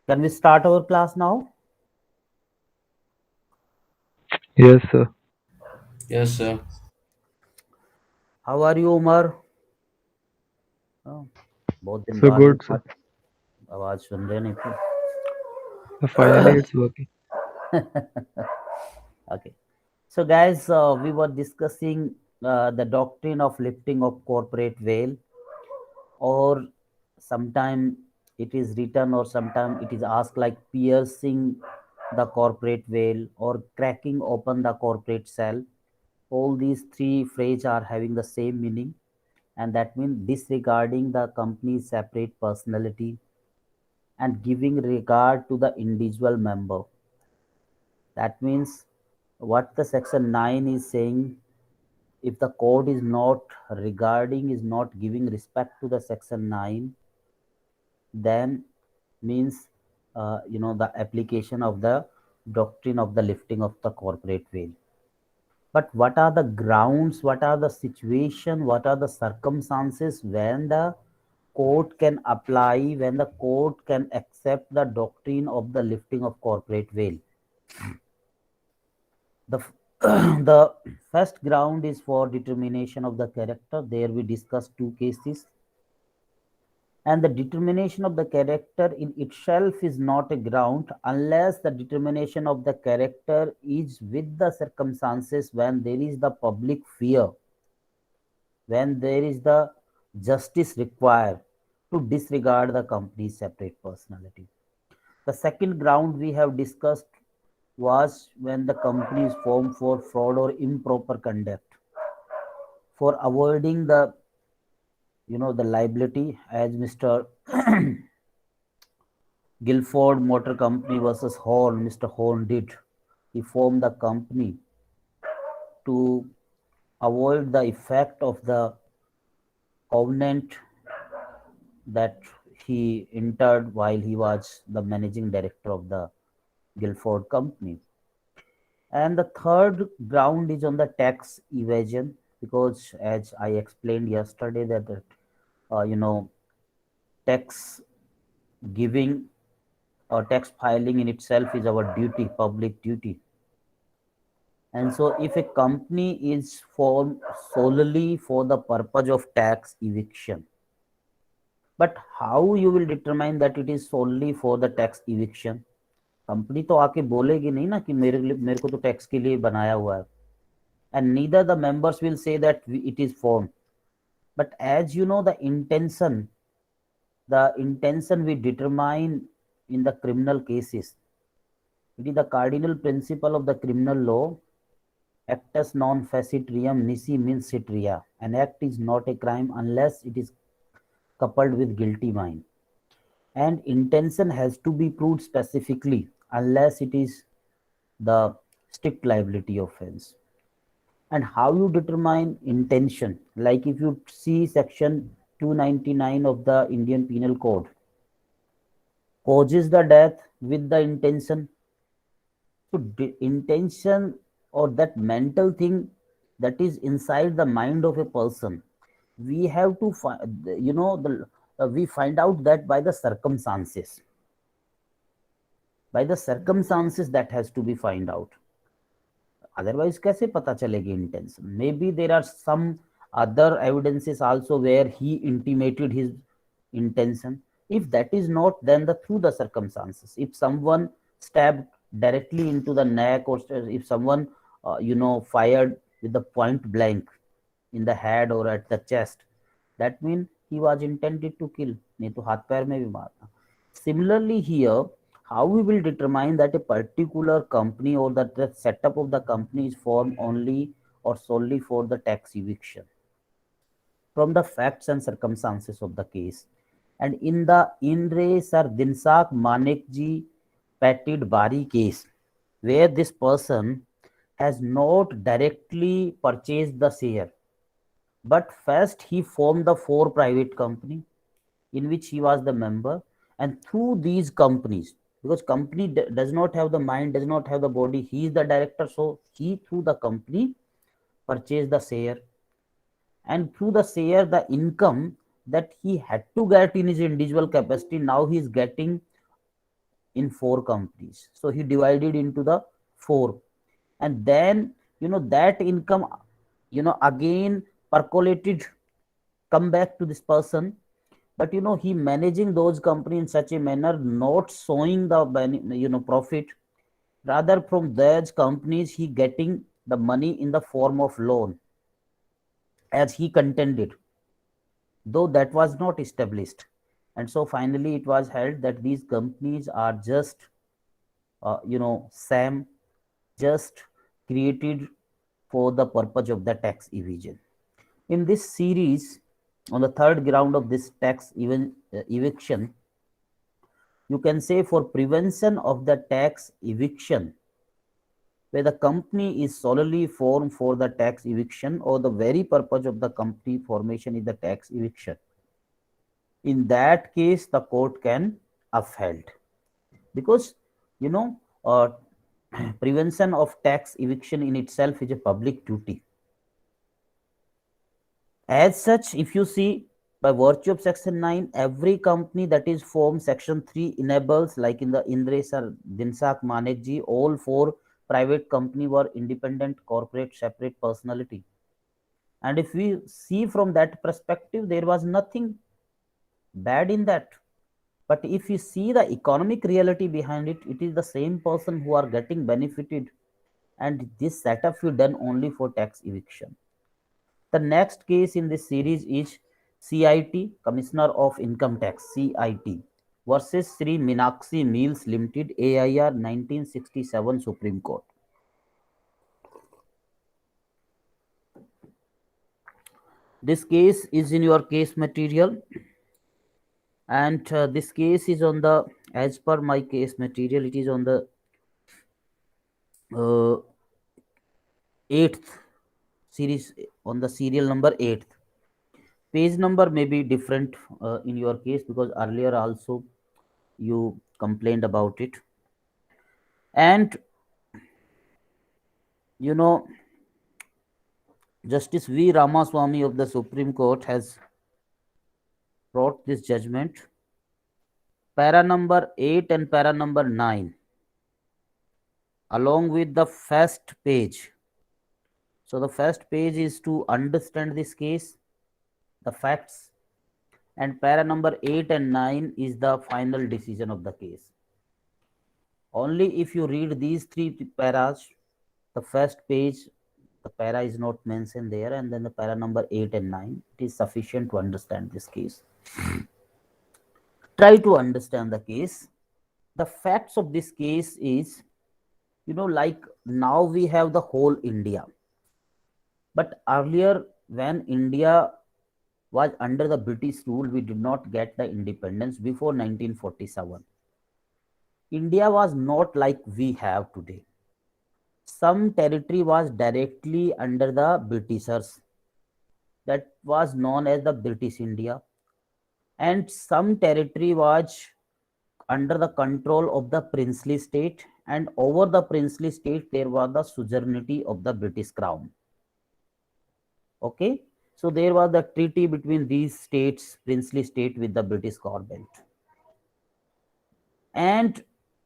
Can we start our class now? Yes, sir. Yes, sir. How are you, Umar? Oh, बहुत दिन So बाद में good, sir. बात आवाज सुन रहे नहीं थे. Finally, it's working. Okay. So, guys, we were discussing the doctrine of lifting of corporate veil, or sometime it is written, or sometime it is asked like piercing the corporate veil or cracking open the corporate cell. All these three phrases are having the same meaning, and that means disregarding the company's separate personality and giving regard to the individual member. That means what the section 9 is saying, if the code is not regarding, is not giving respect to the section 9, then means the application of the doctrine of the lifting of the corporate veil. But what are the grounds, what are the situation, what are the circumstances when the court can apply, when the court can accept the doctrine of the lifting of corporate veil? The the first ground is for determination of the character. There we discussed two cases, and the determination of the character in itself is not a ground unless the determination of the character is with the circumstances when there is the public fear, when there is the justice required to disregard the company's separate personality. The second ground we have discussed was when the company is formed for fraud or improper conduct, for avoiding the the liability, as Mr. Guilford Motor Company versus Horn, Mr. Horn did. He formed the company to avoid the effect of the covenant that he entered while he was the managing director of the Guilford Company. And the third ground is on the tax evasion, because as I explained yesterday that tax giving or tax filing in itself is our duty, public duty. And so if a company is formed solely for the purpose of tax eviction, but how you will determine that it is solely for the tax eviction? Company तो आके बोलेगी नहीं ना कि मेरे को तो tax के लिए बनाया हुआ है. And neither the members will say that it is formed. But as you know, the intention we determine in the criminal cases. It is the cardinal principle of the criminal law. Actus non facit reum nisi means sit rea. An act is not a crime unless it is coupled with guilty mind. And intention has to be proved specifically unless it is the strict liability offense. And how you determine intention? Like if you see section 299 of the Indian Penal Code, causes the death with the intention. So intention, or that mental thing that is inside the mind of a person, we have to find, we find out that by the circumstances that has to be find out. Otherwise कैसे पता चलेगी intention? Maybe there are some other evidences also where he intimated his intention. If that is not, then the through the circumstances, if someone stabbed directly into the neck, or if someone fired with the point blank in the head or at the chest, that means he was intended to kill. नहीं तो हाथ पैर में भी मारना. Similarly here, how we will determine that a particular company or that the setup of the company is formed only or solely for the tax eviction? From the facts and circumstances of the case. And in the Inre Sir Dinsak Manekji Patid Bari case, where this person has not directly purchased the share, but first he formed the four private company in which he was the member, and through these companies, because company does not have the mind, does not have the body, he is the director, so he through the company purchased the share, and through the share the income that he had to get in his individual capacity, now he is getting in 4 companies. So he divided into the 4, and then that income again percolated, come back to this person. But he managing those companies in such a manner, not showing the profit. Rather, from those companies he getting the money in the form of loan, as he contended, though that was not established. And so finally it was held that these companies are just SAM, just created for the purpose of the tax evasion. In this series, on the third ground of this tax eviction, you can say, for prevention of the tax eviction, where the company is solely formed for the tax eviction, or the very purpose of the company formation is the tax eviction, in that case the court can upheld, because you know uh, prevention of tax eviction in itself is a public duty. As such, if you see, by virtue of section 9, every company that is formed, section 3 enables, like in the Indresh or Dinsak Manekji, all 4 private company were independent corporate separate personality. And if we see from that perspective, there was nothing bad in that. But if you see the economic reality behind it, it is the same person who are getting benefited, and this setup is done only for tax eviction. The next case in this series is CIT, Commissioner of Income Tax, CIT, versus Sri Meenakshi Mills Limited, AIR 1967, Supreme Court. This case is in your case material, and this case is on the, as per my case material, it is on the 8th series, on the serial number 8th. Page number may be different in your case, because earlier also you complained about it. And Justice V. Ramaswamy of the Supreme Court has brought this judgment. Para number 8 and para number 9, along with the first page. So the first page is to understand this case, the facts, and para number 8 and 9 is the final decision of the case. Only if you read these 3 paras, the first page, the para is not mentioned there, and then the para number 8 and 9, it is sufficient to understand this case. Try to understand the case. The facts of this case is, like now we have the whole India. But earlier, when India was under the British rule, we did not get the independence before 1947. India was not like we have today. Some territory was directly under the Britishers, that was known as the British India, and some territory was under the control of the princely state, and over the princely state there was the suzerainty of the British Crown. Okay, so there was the treaty between these states, princely state, with the British government, and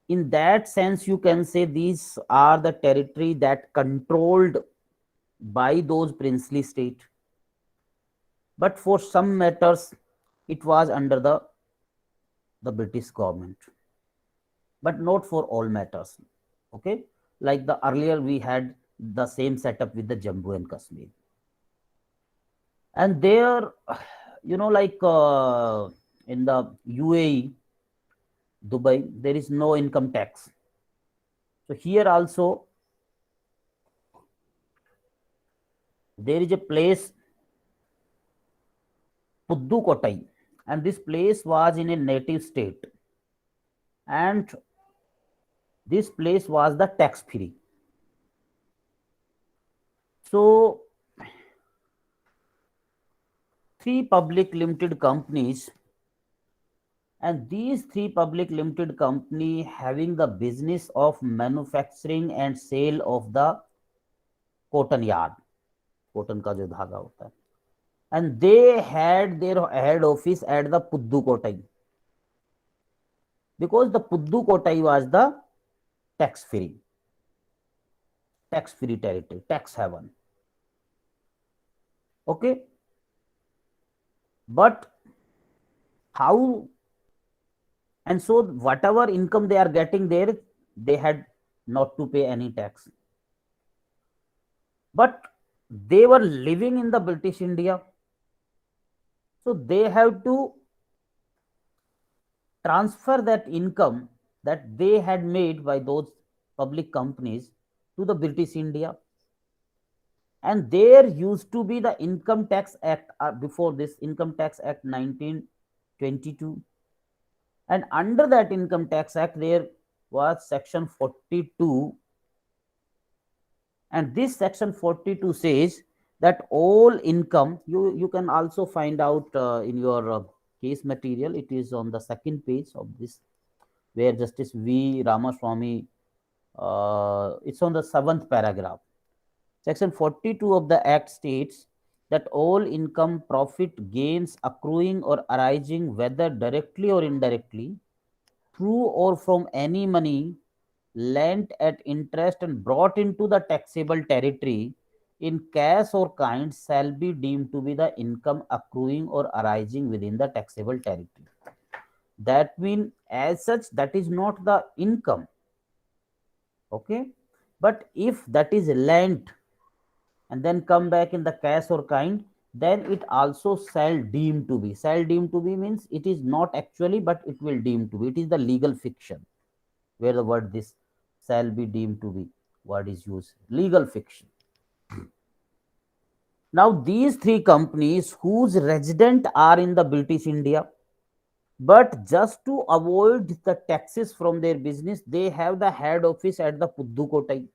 in that sense you can say these are the territory that controlled by those princely state. But for some matters it was under the British government, but not for all matters. Okay, like the earlier we had the same setup with the Jammu and Kashmir, and there like in the UAE, Dubai, there is no income tax. So here also there is a place, Pudukkottai, and this place was in a native state, and this place was the tax free. So 3 public limited companies, and these 3 public limited company having the business of manufacturing and sale of the cotton yarn, cotton का जो धागा होता है, and they had their head office at the Pudukkottai. because the Pudukkottai was the tax free, territory, tax haven. Okay, but how? And so whatever income they are getting there, they had not to pay any tax. But they were living in the British India, so they have to transfer that income that they had made by those public companies to the British India. And there used to be the Income Tax Act, before this Income Tax Act 1922. And under that Income Tax Act, there was Section 42. And this Section 42 says that all income, you can also find out in your case material, it is on the second page of this, where Justice V. Ramaswamy, it's on the 7th paragraph. Section 42 of the Act states that all income, profit, gains accruing or arising, whether directly or indirectly, through or from any money lent at interest and brought into the taxable territory in cash or kind, shall be deemed to be the income accruing or arising within the taxable territory. That means, as such, that is not the income. Okay, but if that is lent and then come back in the cash or kind, then it also shall deem to be. Shall deem to be means it is not actually, but it will deem to be. It is the legal fiction where the word this shall be deemed to be word is used. Legal fiction. Now these three companies whose resident are in the British India, but just to avoid the taxes from their business, they have the head office at the Pudukkottai.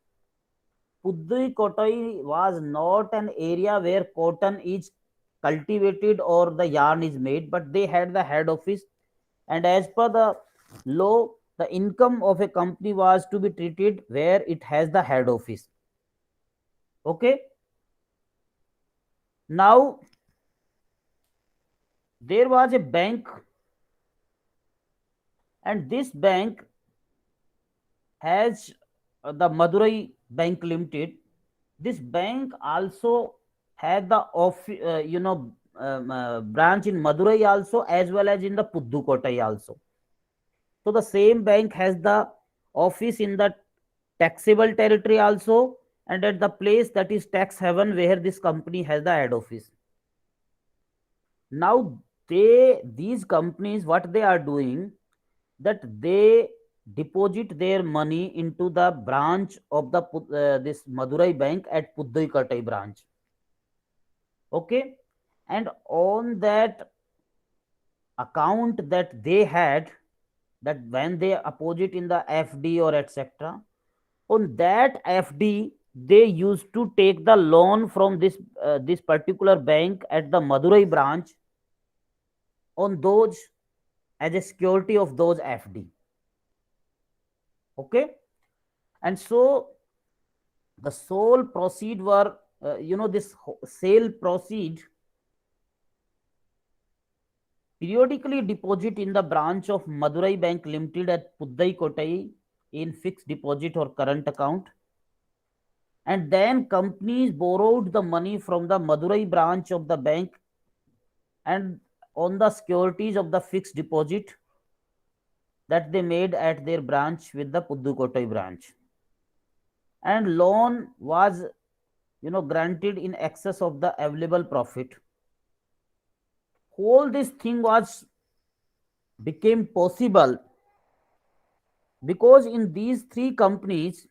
Pudukkottai was not an area where cotton is cultivated or the yarn is made, but they had the head office. And as per the law, the income of a company was to be treated where it has the head office. Okay. Now, there was a bank, and this bank has the Madurai Bank Limited. This bank also had the branch in Madurai also, as well as in the Pudukkottai also. So the same bank has the office in the taxable territory also, and at the place that is tax haven where this company has the head office. Now these companies, what they are doing, that they deposit their money into the branch of the this Madurai bank at Pudukkottai branch. Okay, and on that account that they had, that when they deposit in the FD or etc., on that FD they used to take the loan from this particular bank at the Madurai branch on those, as a security of those FD. Okay, and so the sole proceed were this sale proceed periodically deposit in the branch of Madurai Bank Limited at Pudukkottai in fixed deposit or current account, and then companies borrowed the money from the Madurai branch of the bank and on the securities of the fixed deposit that they made at their branch with the Pudukkottai branch, and loan was granted in excess of the available profit. Whole this thing was became possible because in these three companies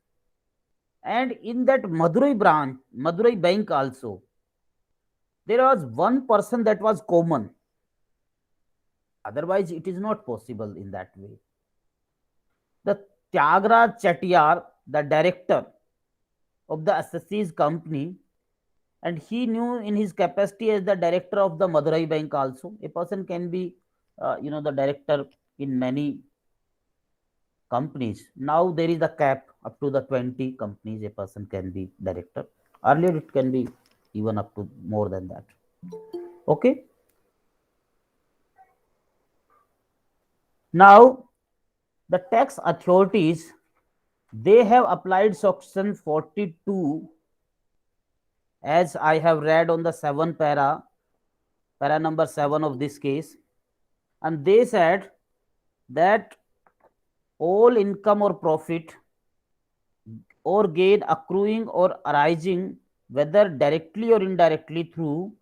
and in that Madurai branch, Madurai bank also, there was one person that was common. Otherwise, it is not possible in that way. The Tyagara Chettiar, the director of the Assessees company, and he knew in his capacity as the director of the Madurai bank also. A person can be, the director in many companies. Now there is a cap up to the 20 companies a person can be director. Earlier it can be even up to more than that. Okay. Now The tax authorities, they have applied section 42, as I have read on the 7 para number 7 of this case, and they said that all income or profit or gain accruing or arising, whether directly or indirectly through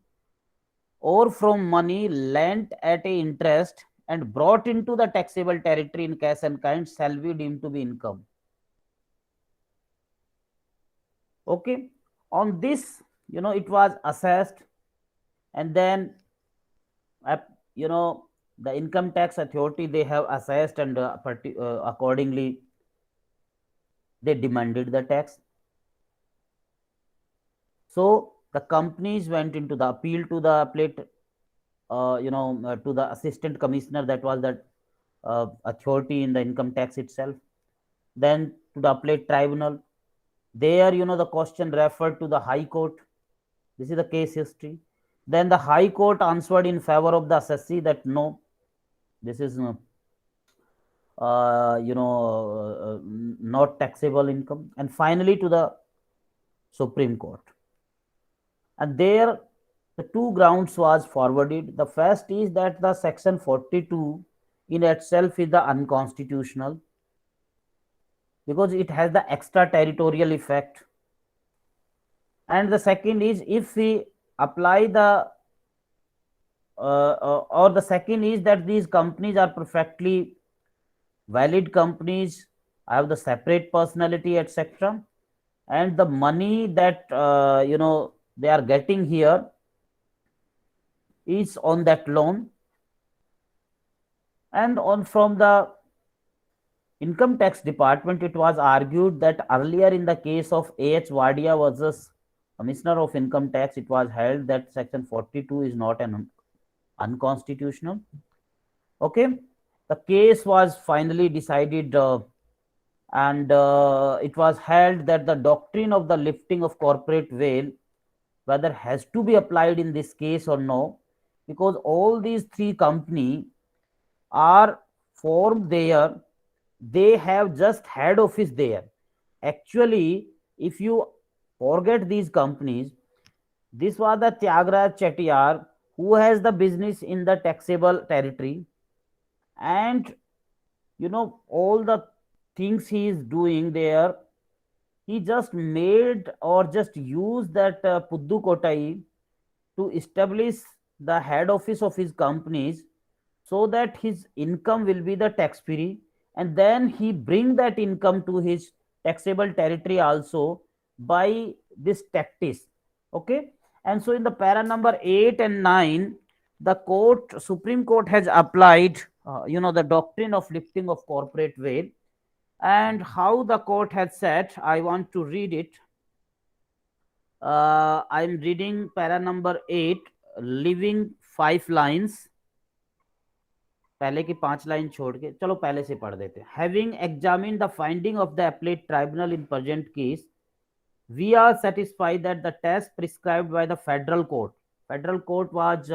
or from money lent at a interest and brought into the taxable territory in cash and kind, shall be deemed to be income. Okay, on this, it was assessed, and then you know the income tax authority, they have assessed, and accordingly they demanded the tax. So the companies went into the appeal to the appellate, to the assistant commissioner, that was that authority in the income tax itself, then to the appellate tribunal. There, the question referred to the high court. This is the case history. Then the high court answered in favor of the assessee that no, this is not taxable income. And finally to the Supreme Court, and there the two grounds was forwarded. The first is that the section 42 in itself is the unconstitutional, because it has the extraterritorial effect. And the second is, if we apply the or the second is that these companies are perfectly valid companies, have the separate personality, etc., and the money that they are getting here is on that loan. And on from the income tax department, it was argued that earlier in the case of A.H. Wadia versus Commissioner of Income Tax, it was held that section 42 is not an unconstitutional. Okay, the case was finally decided, and it was held that the doctrine of the lifting of corporate veil, whether has to be applied in this case or no, because all these three companies are formed there, they have just head office there. Actually, if you forget these companies, this was the Tyagaraja Chettiar who has the business in the taxable territory, and all the things he is doing there, he just made or just used that Puddukkottai to establish the head office of his companies, so that his income will be the tax free, and then he bring that income to his taxable territory also by this tactics. Okay, and so in the para number 8 and 9, the Supreme Court has applied the doctrine of lifting of corporate veil. And how the court has said, I want to read it. I'm reading para number 8, leaving 5 lines. पहले की 5 line छोड़ के, चलो पहले से पढ़ देते हैं. Having examined the finding of the appellate tribunal in present case, we are satisfied that the test prescribed by the federal court was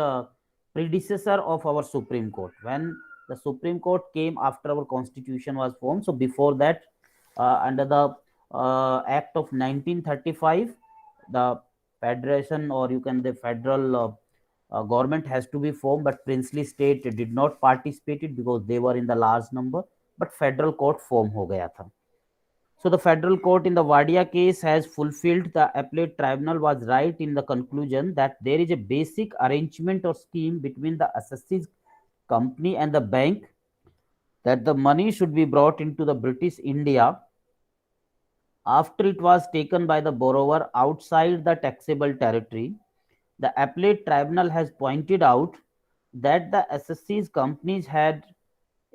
predecessor of our Supreme Court. When the Supreme Court came after our constitution was formed, so before that, under the Act of 1935, the federation, or you can the federal government has to be formed, but princely state did not participate it because they were in the large number, but federal court form ho gaya tha. So the federal court in the Wadia case has fulfilled the appellate tribunal was right in the conclusion that there is a basic arrangement or scheme between the assessee's company and the bank, that the money should be brought into the British India after it was taken by the borrower outside the taxable territory. The appellate tribunal has pointed out that the assessee's companies had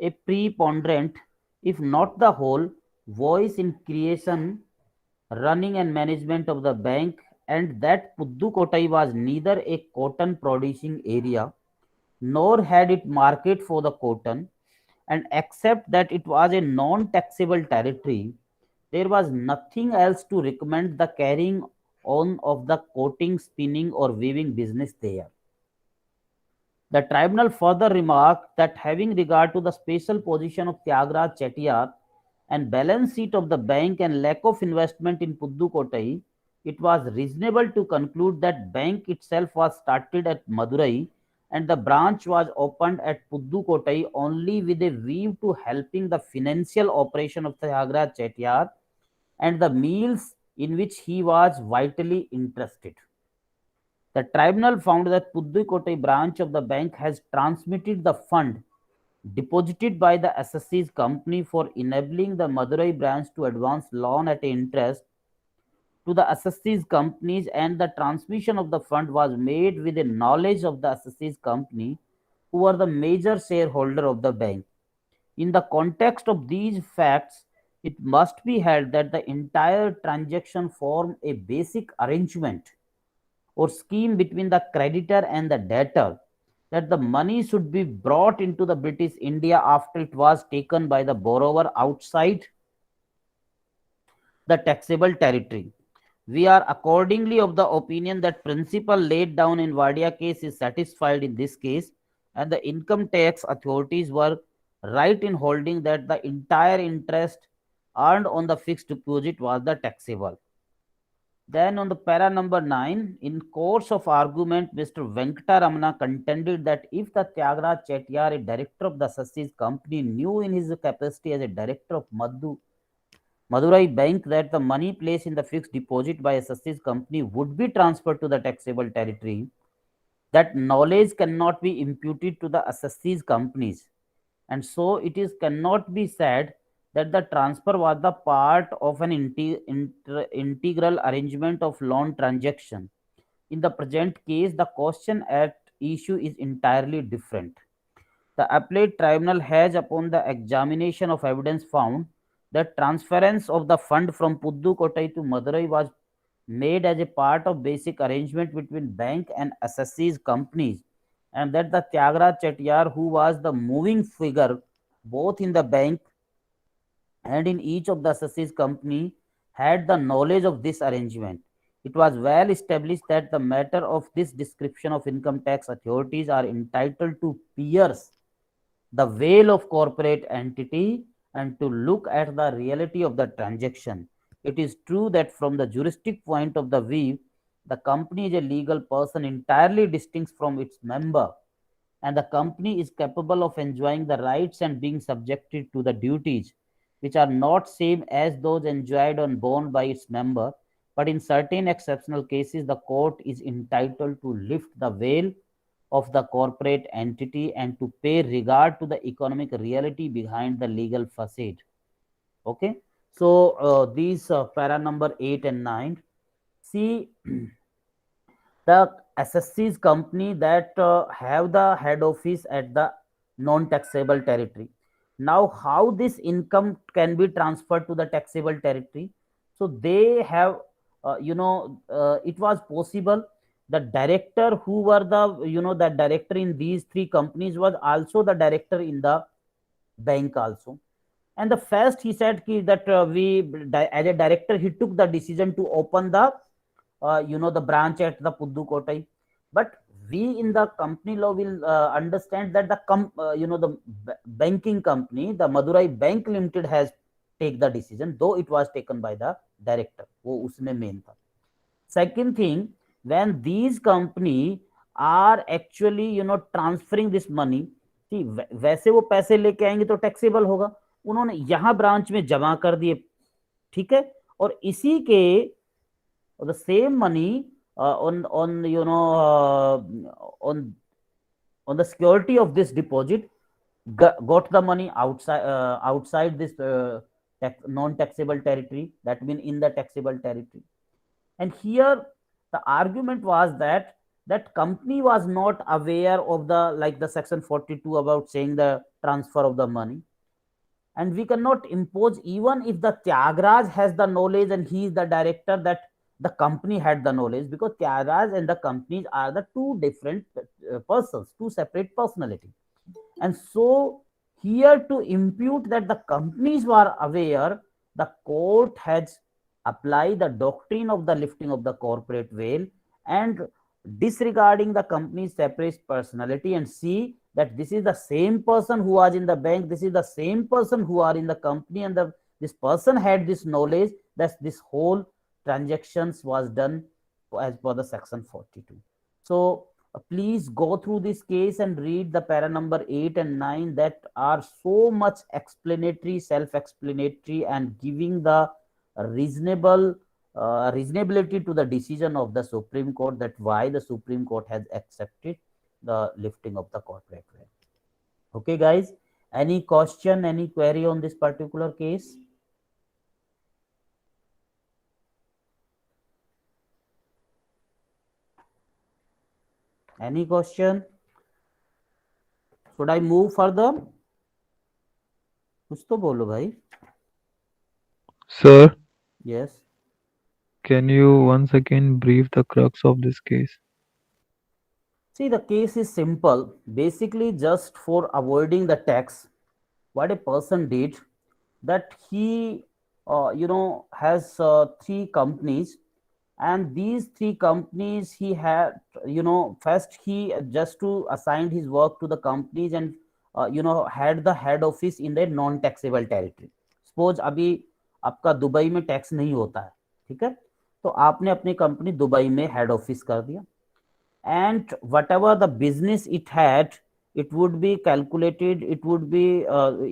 a preponderant, if not the whole, voice in creation, running and management of the bank, and that Pudukkottai was neither a cotton producing area nor had it market for the cotton, and except that it was a non-taxable territory, there was nothing else to recommend the carrying on of the coating, spinning or weaving business there. The tribunal further remarked that having regard to the special position of Tyagaraja Chettiar and balance sheet of the bank and lack of investment in Pudukkottai, it was reasonable to conclude that bank itself was started at Madurai and the branch was opened at Pudukkottai only with a view to helping the financial operation of Tyagaraja Chettiar and the meals in which he was vitally interested. The tribunal found that Pudukkottai branch of the bank has transmitted the fund deposited by the assessees company for enabling the Madurai branch to advance loan at interest to the assessees companies, and the transmission of the fund was made with the knowledge of the assessees company who were the major shareholder of the bank. In the context of these facts, it must be held that the entire transaction formed a basic arrangement or scheme between the creditor and the debtor, that the money should be brought into the British India after it was taken by the borrower outside the taxable territory. We are accordingly of the opinion that principle laid down in Wadia case is satisfied in this case, and the income tax authorities were right in holding that the entire interest earned on the fixed deposit was the taxable. Then on the para number 9, in course of argument, Mr. Venkataramana contended that if the Tyagaraja Chettiar, a director of the Sassis company, knew in his capacity as a director of Madurai Bank that the money placed in the fixed deposit by a Sassis company would be transferred to the taxable territory, that knowledge cannot be imputed to the Sassis companies. And so it is cannot be said that the transfer was the part of an integral arrangement of loan transaction. In the present case, the question at issue is entirely different. The appellate tribunal has, upon the examination of evidence, found that transference of the fund from Pudukkottai to Madurai was made as a part of basic arrangement between bank and assessees companies, and that the Tyagaraja Chettiar, who was the moving figure both in the bank and in each of the assessees company, had the knowledge of this arrangement. It was well established that the matter of this description of income tax authorities are entitled to pierce the veil of corporate entity and to look at the reality of the transaction. It is true that from the juristic point of the view, the company is a legal person entirely distinct from its member, and the company is capable of enjoying the rights and being subjected to the duties which are not same as those enjoyed or borne by its member. But in certain exceptional cases, the court is entitled to lift the veil of the corporate entity and to pay regard to the economic reality behind the legal facade. Okay, so these para number 8 and 9. See, the assessees company that have the head office at the non-taxable territory. Now, how this income can be transferred to the taxable territory? So they have, it was possible. The director who were the director in these three companies was also the director in the bank also. And the first he said that as a director, he took the decision to open the branch at the Pudukkottai. But we in the company law will understand that the banking company, the Madurai Bank Limited, has take the decision, though it was taken by the director. वो उसमें main था. Second thing, when these company are actually transferring this money, see, वैसे वो पैसे लेके आएंगे तो taxable होगा, उन्होंने यहाँ ब्रांच में जमा कर दिए, ठीक है, और इसी के the same money on the security of this deposit got the money outside this non-taxable territory, that means in the taxable territory. And here the argument was that that company was not aware of the section 42 about saying the transfer of the money, and we cannot impose even if the Tyagaraja has the knowledge and he is the director, that the company had the knowledge, because Tyagaraja and the companies are the two different persons, two separate personalities. And so here to impute that the companies were aware, the court has applied the doctrine of the lifting of the corporate veil and disregarding the company's separate personality, and see that this is the same person who was in the bank, this is the same person who are in the company, and this person had this knowledge that this whole transactions was done as per the section 42. So please go through this case and read the para number 8 and 9 that are so much explanatory, self-explanatory, and giving the reasonable reasonability to the decision of the Supreme Court, that why the Supreme Court has accepted the lifting of the corporate VAT. Okay, guys, any question, any query on this particular case? Any question? Should I move further? कुछ तो बोलो भाई. Sir, Yes. can you once again brief the crux of this case? See, the case is simple. Basically, just for avoiding the tax, what a person did, that he, has three companies, and these three companies he had, first he just to assign his work to the companies, and had the head office in their non-taxable territory. Suppose अभी आपका Dubai में tax नहीं होता है, ठीक है, तो आपने अपनी कंपनी दुबई में हेड ऑफिस कर दिया, and whatever the business it had, it would be calculated, it would be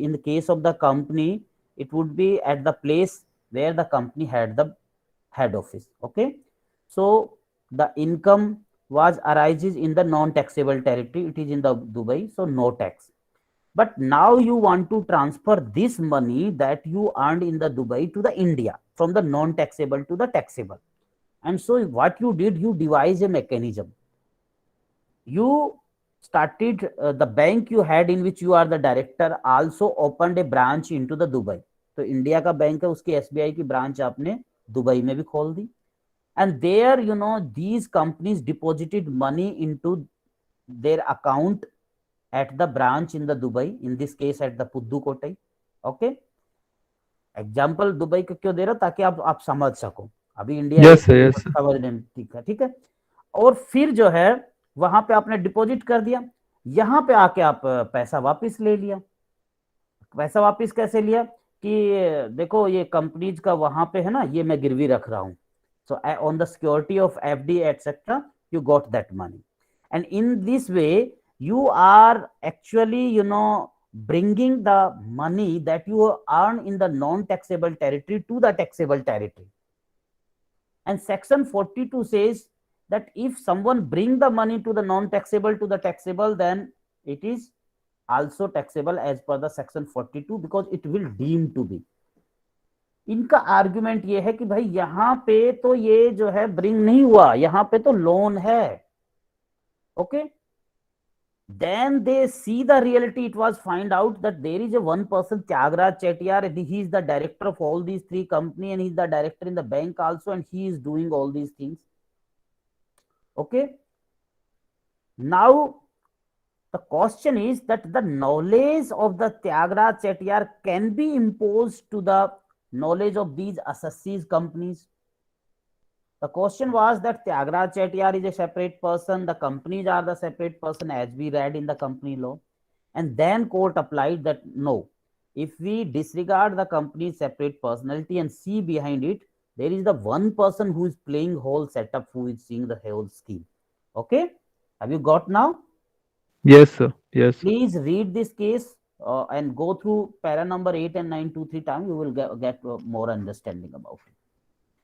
in the case of the company, it would be at the place where the company had the head office. Okay, so the income was arises in the non-taxable territory, it is in the Dubai, so no tax. But now you want to transfer this money that you earned in the Dubai to the India, from the non-taxable to the taxable. And so what you did, you devised a mechanism. You started the bank you had in which you are the director also opened a branch into the Dubai. तो India का bank है, उसकी SBI की branch आपने Dubai में भी खोल दी, and there these companies deposited money into their account at the branch in the Dubai, in this case at the Pudukkottai. Okay, example Dubai का क्यों दे रहा, ताकि आप समझ सको. अभी India Yes, sir. Yes, sir. ठीक है, ठीक है. और फिर जो है वहां पे आपने डिपॉजिट कर दिया, यहां पे आके आप पैसा वापस ले लिया. पैसा वापस कैसे लिया कि देखो ये कंपनीज का वहां पे है ना, ये मैं गिरवी रख रहा हूं, so on the security of FD etc you got that money, and in this way you are actually bringing the money that you earn in the non taxable territory to the taxable territory. And section 42 says that if someone bring the money to the non taxable to the taxable, then it is also taxable as per the section 42 because it will deem to be. इनका argument ये है कि भाई यहां पे तो ये जो है ब्रिंग नहीं हुआ, यहां पे तो लोन है. Okay, then they see the reality. It was find out that there is a one person, Tyagaraja Chettiar, he is the director of all these three companies, and he is the director in the bank also, and he is doing all these things. Okay, now the question is that the knowledge of the Tyagaraja Chettiar can be imposed to the knowledge of these assessees companies. The question was that Tyagaraja Chettiar is a separate person, the companies are the separate person as we read in the company law. And then court applied that no, if we disregard the company's separate personality and see behind it, there is the one person who is playing whole setup, who is seeing the whole scheme. Okay, have you got now? Yes, sir. Yes. Please read this case and go through para number 8 and 9 2-3 times. You will get more understanding about it.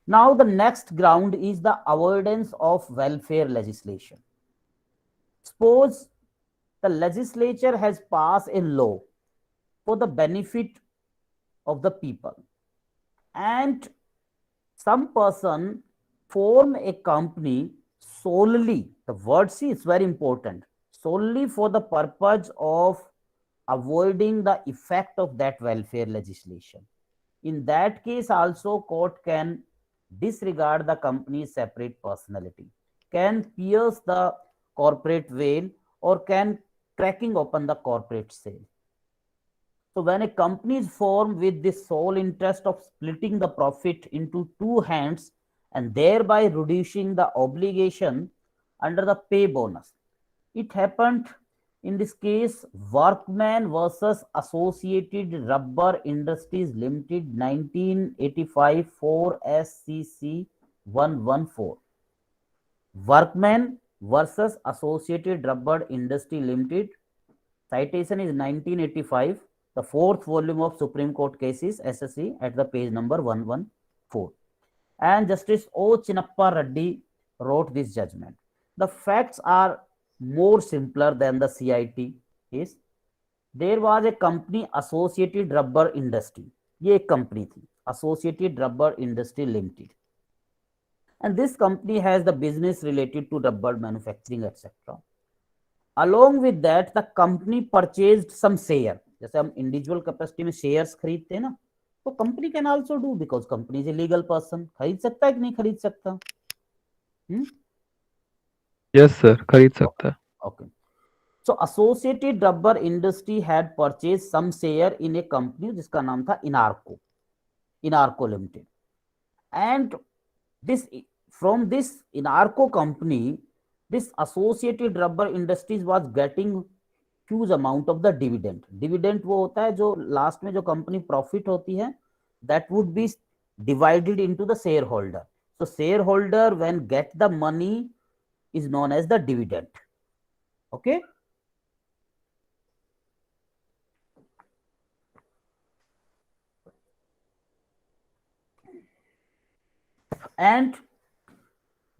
Now, the next ground is the avoidance of welfare legislation. Suppose the legislature has passed a law for the benefit of the people, and some person form a company solely, the word C is very important, solely for the purpose of avoiding the effect of that welfare legislation. In that case also court can disregard the company's separate personality, can pierce the corporate veil, or can cracking open the corporate seal. So when a company is formed with the sole interest of splitting the profit into two hands and thereby reducing the obligation under the pay bonus. It happened in this case Workman versus Associated Rubber Industries Limited 1985 4 SCC 114. Workman versus Associated Rubber Industry Limited. Citation is 1985, the fourth volume of Supreme Court cases, SSC, at the page number 114. And Justice O. Chinnappa Reddy wrote this judgment. The facts are more simpler than the CIT case. There was a company, Associated Rubber Industry. ये एक company थी, Associated Rubber Industry Limited. And this company has the business related to rubber manufacturing, etc. Along with that, the company purchased some share. जैसे हम individual capacity में shares खरीदते हैं ना, तो company can also do, because company is a legal person. खरीद सकता है कि नहीं खरीद सकता? यस सर, खरीद सकता है. Okay. So associated rubber industry had purchase some share in a company जिसका नाम था Inarco limited. And this from this Inarco company, this Associated Rubber Industries was getting huge amount of the dividend. Dividend वो होता है जो लास्ट में जो company profit होती है, that would be divided into the shareholder. So shareholder when get the money is known as the dividend. Okay. And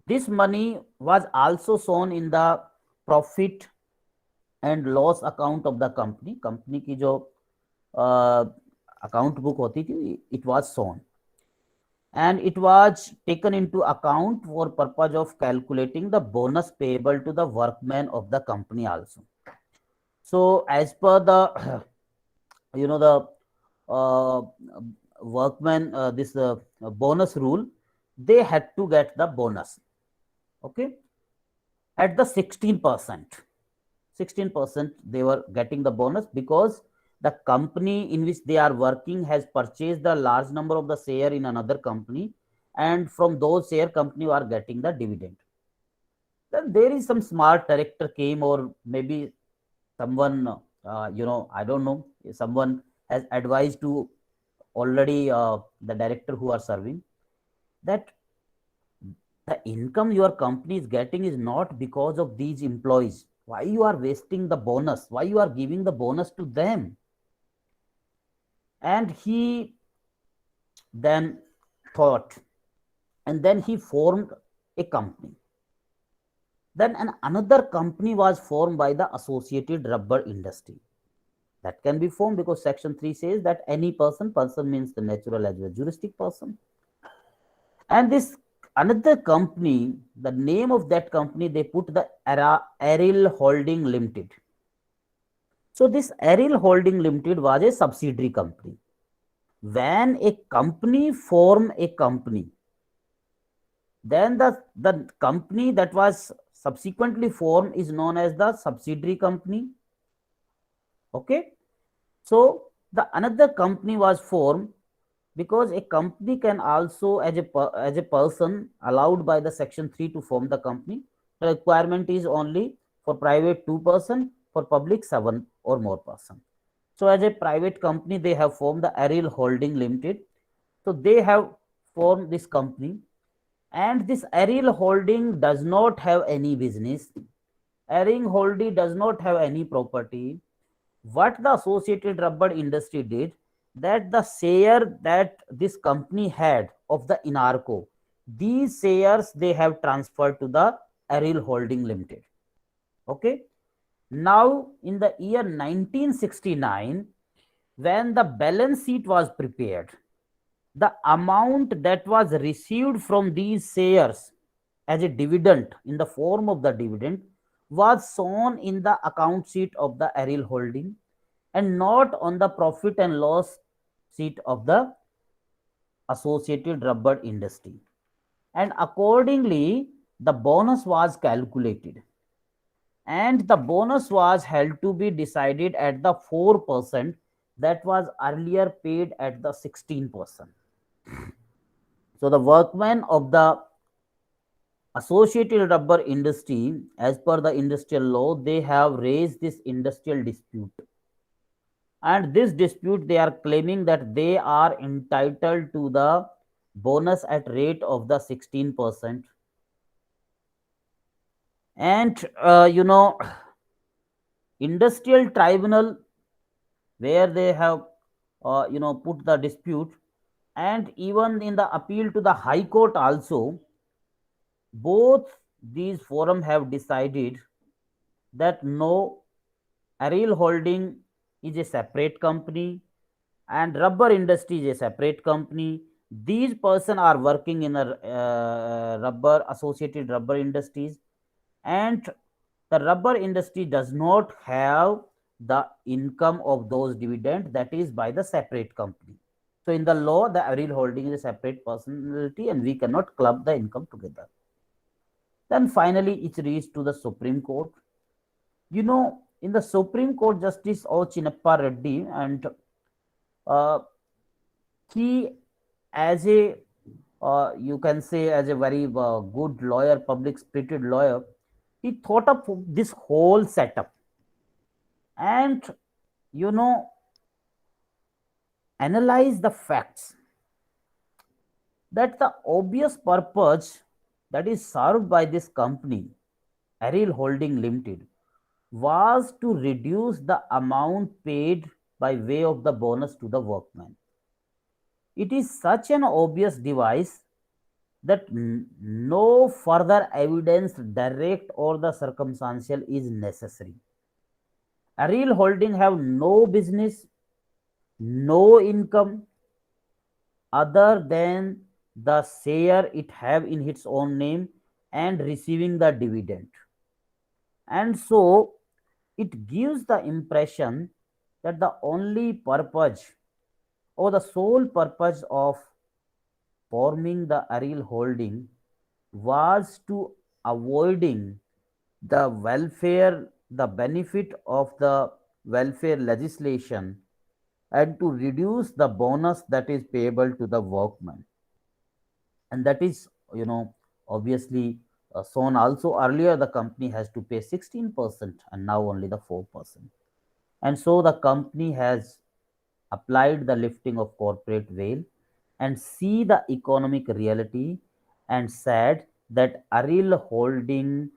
this money was also shown in the profit and loss account of the company. Company की जो account book होती थी, it was shown, and it was taken into account for purpose of calculating the bonus payable to the workmen of the company also. So as per the the workmen this bonus rule, they had to get the bonus, okay, at the 16%. 16% they were getting the bonus because the company in which they are working has purchased a large number of the share in another company, and from those share company are getting the dividend. Then there is some smart director came, or maybe someone I don't know, someone has advised to already the director who are serving that the income your company is getting is not because of these employees. Why you are wasting the bonus? Why you are giving the bonus to them? And he then thought, and then he formed a company. Then another company was formed by the Associated Rubber Industry. That can be formed because section 3 says that any person means the natural as well juristic person. And this another company, the name of that company, they put the Aril Holding Limited. So this Aril Holding Limited was a subsidiary company. When a company form a company, then the company that was subsequently formed is known as the subsidiary company. Okay. So the another company was formed because a company can also as a person allowed by the section 3 to form the company. The requirement is only for private 2 person, for public 7 or more person. So as a private company they have formed the Aril Holding Limited. So they have formed this company, and this Aril Holding does not have any business. Aril Holding does not have any property. What the Associated Rubber Industry did, that the share that this company had of the Inarco, these shares they have transferred to the Aril Holding Limited. Okay. Now in the year 1969, when the balance sheet was prepared, the amount that was received from these shares as a dividend in the form of the dividend was shown in the account sheet of the Aril Holding and not on the profit and loss sheet of the Associated Rubber Industry. And accordingly, the bonus was calculated, and the bonus was held to be decided at the 4% that was earlier paid at the 16%. So the workmen of the Associated Rubber Industry, as per the industrial law, they have raised this industrial dispute. And this dispute, they are claiming that they are entitled to the bonus at rate of the 16%. And industrial tribunal, where they have put the dispute, and even in the appeal to the high court also, both these forum have decided that no, Aril Holding is a separate company and rubber industry is a separate company. These person are working in a rubber associated rubber industries, and the rubber industry does not have the income of those dividend, that is by the separate company. So in the law, the Aril Holding is a separate personality and we cannot club the income together. Then finally it reached to the Supreme Court. In the Supreme Court, Justice O. Chinappa Reddy, and uh, he, as a you can say, as a very good lawyer, public spirited lawyer, he thought of this whole setup and you know analyze the facts that the obvious purpose that is served by this company, Aril Holding Limited, was to reduce the amount paid by way of the bonus to the workman. It is such an obvious device that no further evidence, direct or the circumstantial, is necessary. Aril Holding have no business, no income other than the share it have in its own name and receiving the dividend. And so it gives the impression that the only purpose or the sole purpose of forming the Aril Holding was to avoiding the welfare, the benefit of the welfare legislation, and to reduce the bonus that is payable to the workman. And that is, obviously shown also earlier, the company has to pay 16% and now only the 4%. And so the company has applied the lifting of corporate veil and see the economic reality and said that Aril Holding,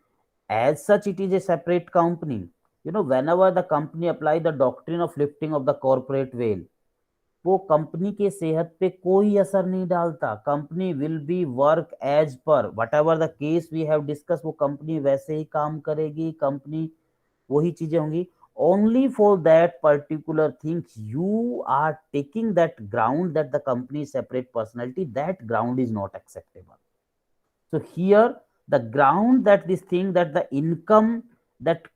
as such, it is a separate company. Whenever the company apply the doctrine of lifting of the corporate veil, वो company के सेहत पे कोई असर नहीं डालता. Company will be work as per whatever the case we have discuss. वो company वैसे ही काम करेगी, कंपनी वही चीजें होंगी. Only for that particular thing, you are taking that ground that the company is separate personality, that ground is not acceptable. So here the ground that this thing, that the income that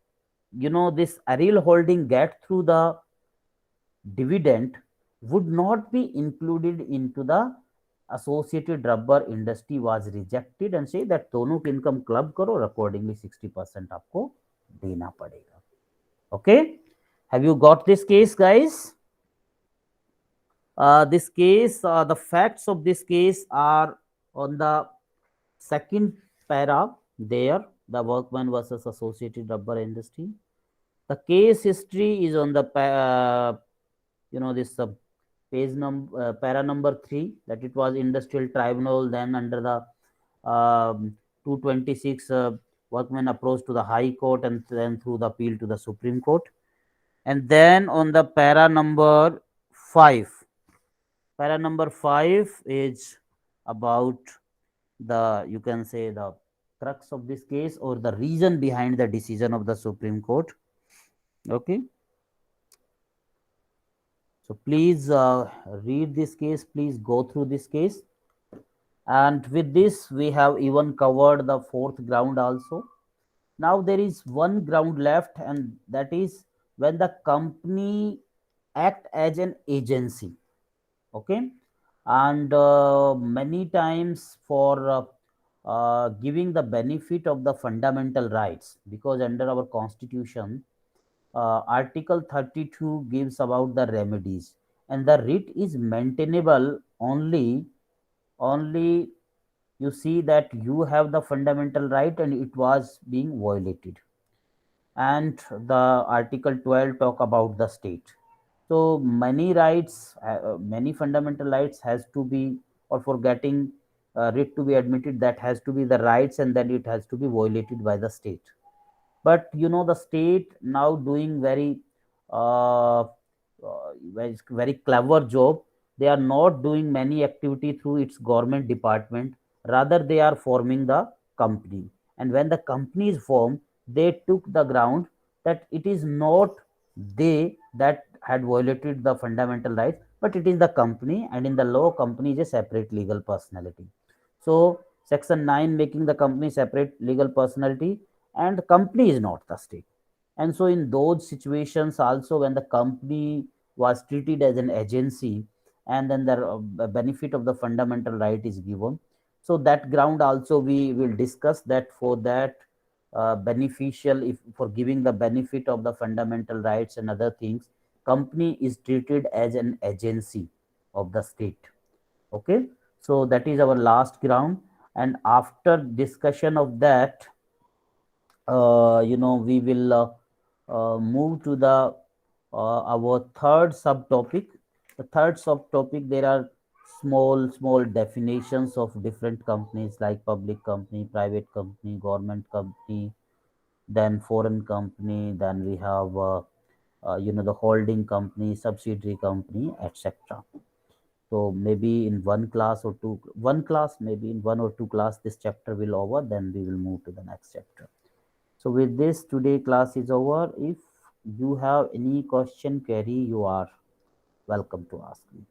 this Aril Holding get through the dividend would not be included into the associated rubber industry, was rejected and say that दोनों की income club करो, accordingly 60% आपको देना पड़ेगा. Okay, have you got this case, guys? This case, the facts of this case are on the second para there, the workman versus associated rubber industry. The case history is on the this page number para number 3, that it was industrial tribunal, then under the 226 workmen approach to the high court and then through the appeal to the Supreme Court. And then on the para number 5 is about the, you can say, the crux of this case or the reason behind the decision of the Supreme Court. Okay, so please read this case, please go through this case. And with this we have even covered the fourth ground also. Now there is one ground left, and that is when the company act as an agency. Okay, and many times for giving the benefit of the fundamental rights, because under our constitution article 32 gives about the remedies, and the writ is maintainable only you see that you have the fundamental right and it was being violated. And the article 12 talk about the state. So many rights, many fundamental rights has to be, or for getting writ to be admitted, that has to be the rights, and then it has to be violated by the state. But the state now doing very clever job. They are not doing many activity through its government department. Rather, they are forming the company. And when the company is formed, they took the ground that it is not they that had violated the fundamental rights, but it is the company. And in the law, company is a separate legal personality. So section 9 making the company separate legal personality, and the company is not the state. And so in those situations also, when the company was treated as an agency, and then the benefit of the fundamental right is given, so that ground also we will discuss that for that beneficial, if for giving the benefit of the fundamental rights and other things, company is treated as an agency of the state. Okay, so that is our last ground. And after discussion of that, we will move to the our third subtopic. The third subtopic, there are small definitions of different companies, like public company, private company, government company, then foreign company, then we have the holding company, subsidiary company, etc. So maybe in one class, maybe in one or two class, this chapter will over, then we will move to the next chapter. So with this, today class is over. If you have any question, query, you are welcome to ask me.